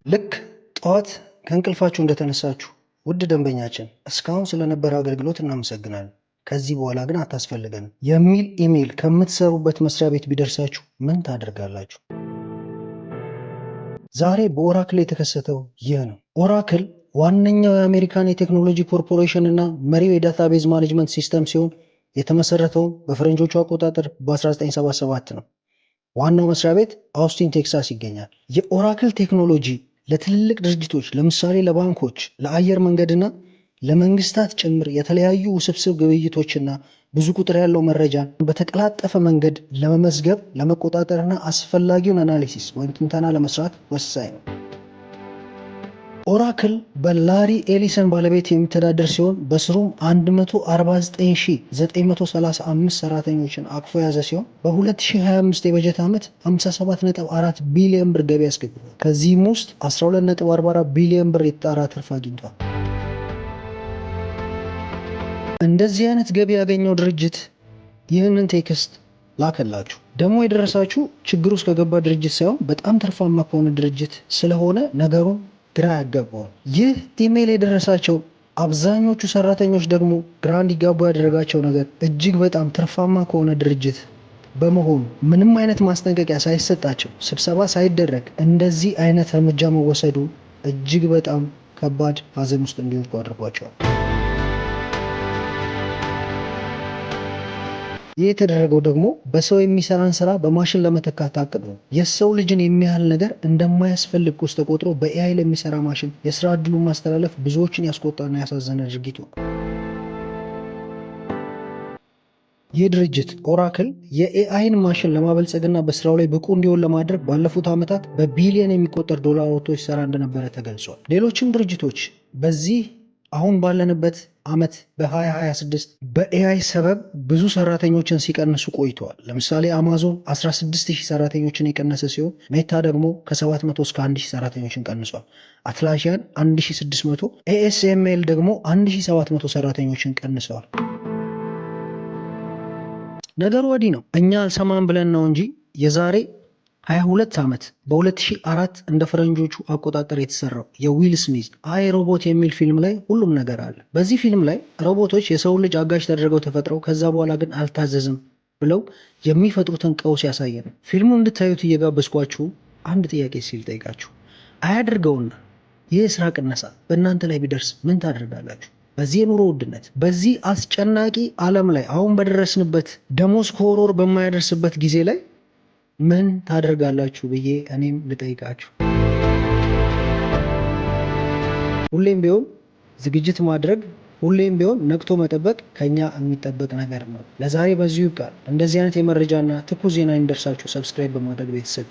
ልክ ጠዋት ከእንቅልፋችሁ እንደተነሳችሁ ውድ ደንበኛችን እስካሁን ስለነበረ አገልግሎት እናመሰግናለን፣ ከዚህ በኋላ ግን አታስፈልገንም የሚል ኢሜይል ከምትሰሩበት መስሪያ ቤት ቢደርሳችሁ ምን ታደርጋላችሁ? ዛሬ በኦራክል የተከሰተው ይህ ነው። ኦራክል ዋነኛው የአሜሪካን የቴክኖሎጂ ኮርፖሬሽን እና መሪው የዳታቤዝ ማኔጅመንት ሲስተም ሲሆን የተመሰረተው በፈረንጆቹ አቆጣጠር በ1977 ነው። ዋናው መስሪያ ቤት አውስቲን ቴክሳስ ይገኛል። የኦራክል ቴክኖሎጂ ለትልልቅ ድርጅቶች ለምሳሌ ለባንኮች፣ ለአየር መንገድና ለመንግስታት ጭምር የተለያዩ ውስብስብ ግብይቶችና ብዙ ቁጥር ያለው መረጃን በተቀላጠፈ መንገድ ለመመዝገብ ለመቆጣጠርና አስፈላጊውን አናሊሲስ ወይም ትንተና ለመስራት ወሳኝ ነው። ኦራክል በላሪ ኤሊሰን ባለቤት የሚተዳደር ሲሆን በስሩም 149935 ሰራተኞችን አቅፎ የያዘ ሲሆን በ2025 የበጀት ዓመት 57.4 ቢሊዮን ብር ገቢ አስገኝቷል። ከዚህም ውስጥ 12.44 ቢሊዮን ብር የተጣራ ትርፍ አግኝቷል። እንደዚህ አይነት ገቢ ያገኘው ድርጅት ይህንን ቴክስት ላከላችሁ። ደግሞ የደረሳችሁ ችግር ውስጥ ከገባ ድርጅት ሳይሆን በጣም ትርፋማ ከሆነ ድርጅት ስለሆነ ነገሩን ግራ ያጋባዋል። ይህ ኢሜይል የደረሳቸው አብዛኞቹ ሰራተኞች ደግሞ ግራ እንዲጋቡ ያደረጋቸው ነገር እጅግ በጣም ትርፋማ ከሆነ ድርጅት በመሆኑ ምንም አይነት ማስጠንቀቂያ ሳይሰጣቸው ስብሰባ ሳይደረግ እንደዚህ አይነት እርምጃ መወሰዱ እጅግ በጣም ከባድ ሐዘን ውስጥ እንዲወድቁ አድርጓቸዋል። ይህ የተደረገው ደግሞ በሰው የሚሰራን ስራ በማሽን ለመተካት ታቅዶ ነው። የሰው ልጅን የሚያህል ነገር እንደማያስፈልግ ውስጥ ተቆጥሮ በኤአይ ለሚሰራ ማሽን የስራ እድሉን ማስተላለፍ ብዙዎችን ያስቆጣና ያሳዘነ ድርጊት ነው። ይህ ድርጅት ኦራክል የኤአይን ማሽን ለማበልጸግና በስራው ላይ ብቁ እንዲሆን ለማድረግ ባለፉት ዓመታት በቢሊዮን የሚቆጠር ዶላር ወጥቶ ሲሰራ እንደነበረ ተገልጿል። ሌሎችም ድርጅቶች በዚህ አሁን ባለንበት ዓመት በ2026 በኤአይ ሰበብ ብዙ ሰራተኞችን ሲቀንሱ ቆይተዋል። ለምሳሌ አማዞን 16000 ሰራተኞችን የቀነሰ ሲሆን ሜታ ደግሞ ከ700 እስከ 1000 ሰራተኞችን ቀንሷል። አትላሲያን 1600፣ ኤኤስኤምኤል ደግሞ 1700 ሰራተኞችን ቀንሰዋል። ነገሩ ወዲህ ነው። እኛ አልሰማን ብለን ነው እንጂ የዛሬ 22 ዓመት በ2004 እንደ ፈረንጆቹ አቆጣጠር የተሰራው የዊል ስሚዝ አይ ሮቦት የሚል ፊልም ላይ ሁሉም ነገር አለ። በዚህ ፊልም ላይ ሮቦቶች የሰው ልጅ አጋዥ ተደርገው ተፈጥረው ከዛ በኋላ ግን አልታዘዝም ብለው የሚፈጥሩትን ቀውስ ያሳያል። ፊልሙ እንድታዩት እየጋበዝኳችሁ አንድ ጥያቄ ሲል ጠይቃችሁ አያድርገውና ይህ የስራ ቅነሳ በእናንተ ላይ ቢደርስ ምን ታደርጋላችሁ? በዚህ የኑሮ ውድነት በዚህ አስጨናቂ ዓለም ላይ አሁን በደረስንበት ደሞዝ ከወር በማያደርስበት ጊዜ ላይ ምን ታደርጋላችሁ ብዬ እኔም ልጠይቃችሁ። ሁሌም ቢሆን ዝግጅት ማድረግ፣ ሁሌም ቢሆን ነቅቶ መጠበቅ ከኛ የሚጠበቅ ነገር ነው። ለዛሬ በዚሁ ይብቃል። እንደዚህ አይነት የመረጃና ትኩስ ዜና የሚደርሳችሁ ሰብስክራይብ በማድረግ ቤተሰብ